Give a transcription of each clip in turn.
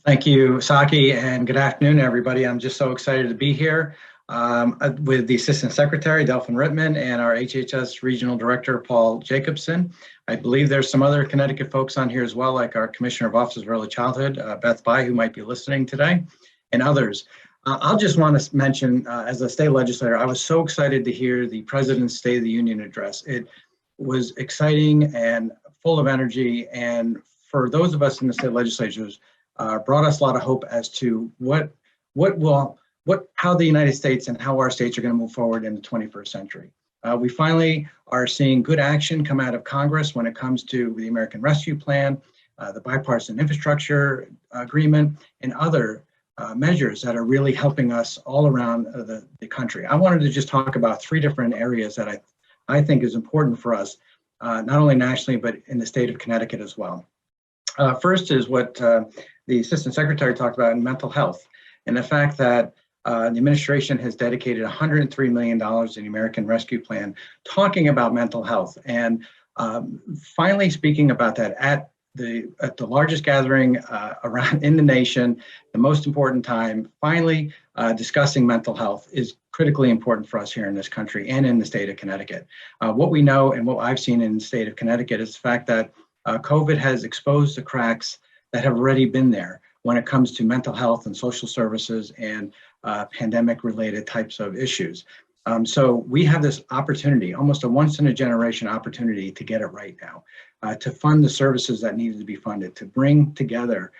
Thank you, Saki, and good afternoon, everybody. I'm just so excited to be here with the Assistant Secretary, Delphin Rittman, and our HHS Regional Director, Paul Jacobson. I believe there's some other Connecticut folks on here as well, like our Commissioner of Office of Early Childhood, Beth Bai, who might be listening today, and others. I'll just want to mention, as a state legislator, I was so excited to hear the President's State of the Union address. It was exciting and full of energy, and for those of us in the state legislatures, brought us a lot of hope as to how the United States and how our states are going to move forward in the 21st century. We finally are seeing good action come out of Congress when it comes to the American Rescue Plan, the Bi-Partisan Infrastructure Agreement, and other measures that are really helping us all around the country. I wanted to just talk about three different areas that I think is important for us, not only nationally, but in the state of Connecticut as well. First is what the Assistant Secretary talked about in mental health, and the fact that the administration has dedicated $103 million in the American Rescue Plan talking about mental health, and finally speaking about that at the largest gathering around in the nation, the most important time, finally discussing mental health is critically important for us here in this country and in the state of Connecticut. What we know and what I've seen in the state of Connecticut is the fact that COVID has exposed the cracks that have already been there when it comes to mental health and social services and pandemic-related types of issues. So we have this opportunity, almost a once-in-a-generation opportunity to get it right now, to fund the services that needed to be funded, to bring together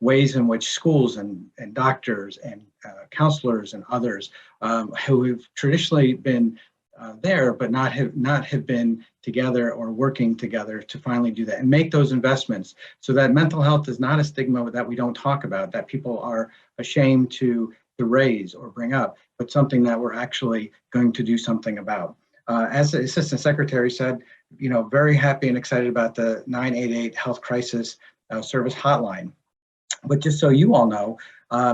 ways in which schools and doctors and counselors and others who have traditionally been there, but not have been together or working together to finally do that and make those investments so that mental health is not a stigma that we don't talk about, that people are ashamed to raise or bring up, but something that we're actually going to do something about. As the Assistant Secretary said, very happy and excited about the 988 Health Crisis Service Hotline. But just so you all know,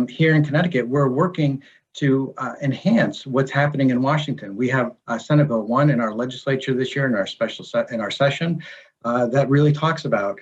here in Connecticut, we're working to enhance what's happening in Washington. We have Senate Bill 1 in our legislature this year in our session that really talks about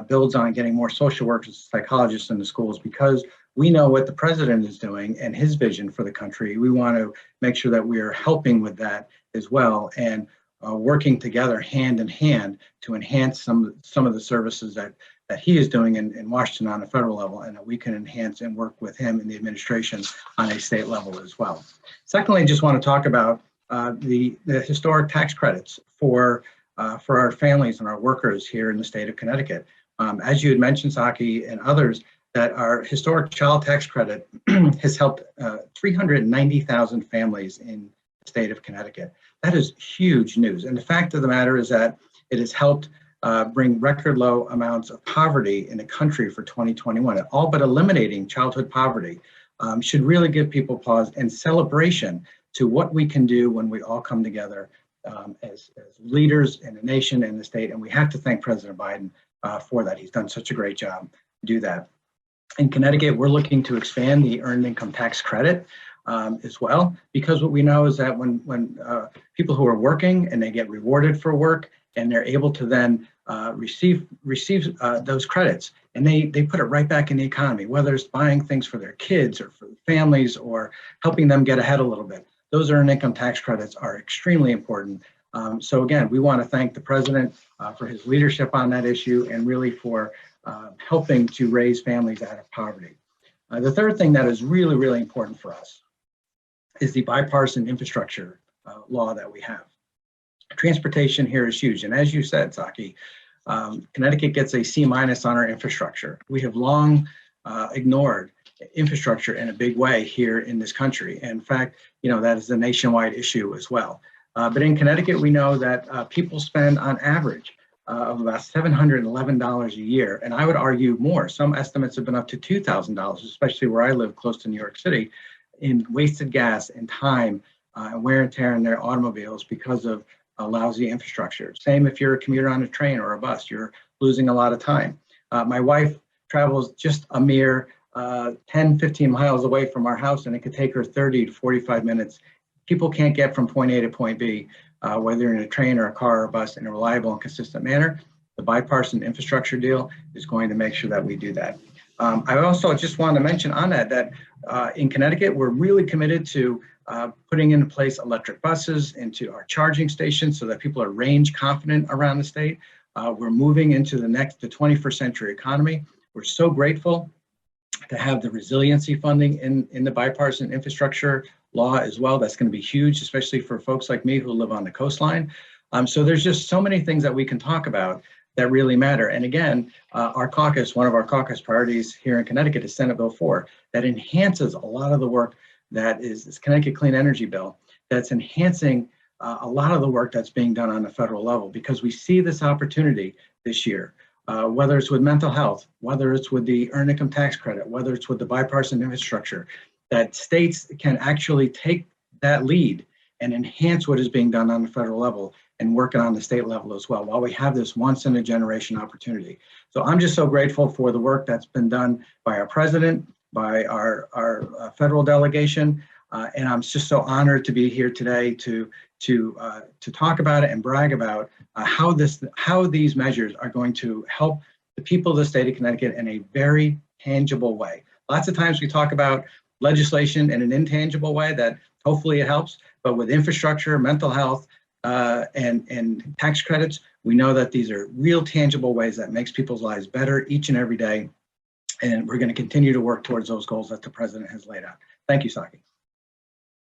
builds on getting more social workers, psychologists in the schools, because we know what the president is doing and his vision for the country. We want to make sure that we are helping with that as well and working together hand in hand to enhance some of the services that he is doing in Washington on a federal level, and that we can enhance and work with him in the administration on a state level as well. Secondly, I just want to talk about the historic tax credits for our families and our workers here in the state of Connecticut. As you had mentioned, Saki, and others, that our historic child tax credit has helped 390,000 families in the state of Connecticut. That is huge news. And the fact of the matter is that it has helped bring record low amounts of poverty in the country for 2021, all but eliminating childhood poverty. Should really give people pause and celebration to what we can do when we all come together as leaders in the nation and the state. And we have to thank President Biden for that. He's done such a great job to do that. In Connecticut, we're looking to expand the earned income tax credit as well, because what we know is that when people who are working and they get rewarded for work and they're able to then receive those credits, and they put it right back in the economy, whether it's buying things for their kids or for families or helping them get ahead a little bit. Those earned income tax credits are extremely important. So again, we want to thank the president for his leadership on that issue and really for helping to raise families out of poverty. The third thing that is really, really important for us is the Bi-Partisan Infrastructure Law that we have. Transportation here is huge. And as you said, Saki, Connecticut gets a C- on our infrastructure. We have long ignored infrastructure in a big way here in this country. In fact, that is a nationwide issue as well. But in Connecticut, we know that people spend on average of about $711 a year. And I would argue more. Some estimates have been up to $2,000, especially where I live close to New York City, in wasted gas and time and wear and tear in their automobiles because of lousy infrastructure. Same if you're a commuter on a train or a bus, you're losing a lot of time. My wife travels just a mere 10, 15 miles away from our house, and it could take her 30 to 45 minutes. People can't get from point A to point B, whether you're in a train or a car or a bus, in a reliable and consistent manner. The bipartisan infrastructure deal is going to make sure that we do that. I also just wanted to mention on that in Connecticut, we're really committed to putting into place electric buses into our charging stations so that people are range confident around the state. We're moving into the 21st century economy. We're so grateful to have the resiliency funding in the bipartisan infrastructure law as well. That's going to be huge, especially for folks like me who live on the coastline. So there's just so many things that we can talk about that really matter. And again, our caucus, one of our caucus priorities here in Connecticut is Senate Bill 4 that enhances a lot of the work that is this Connecticut Clean Energy Bill that's enhancing a lot of the work that's being done on the federal level, because we see this opportunity this year, whether it's with mental health, whether it's with the earned income tax credit, whether it's with the bipartisan infrastructure, that states can actually take that lead and enhance what is being done on the federal level and working on the state level as well, while we have this once in a generation opportunity. So I'm just so grateful for the work that's been done by our president, by our federal delegation, and I'm just so honored to be here today to talk about it and brag about how these measures are going to help the people of the state of Connecticut in a very tangible way. Lots of times we talk about legislation in an intangible way that hopefully it helps, but with infrastructure, mental health, and tax credits, we know that these are real tangible ways that makes people's lives better each and every day. And we're going to continue to work towards those goals that the president has laid out. Thank you, Saki.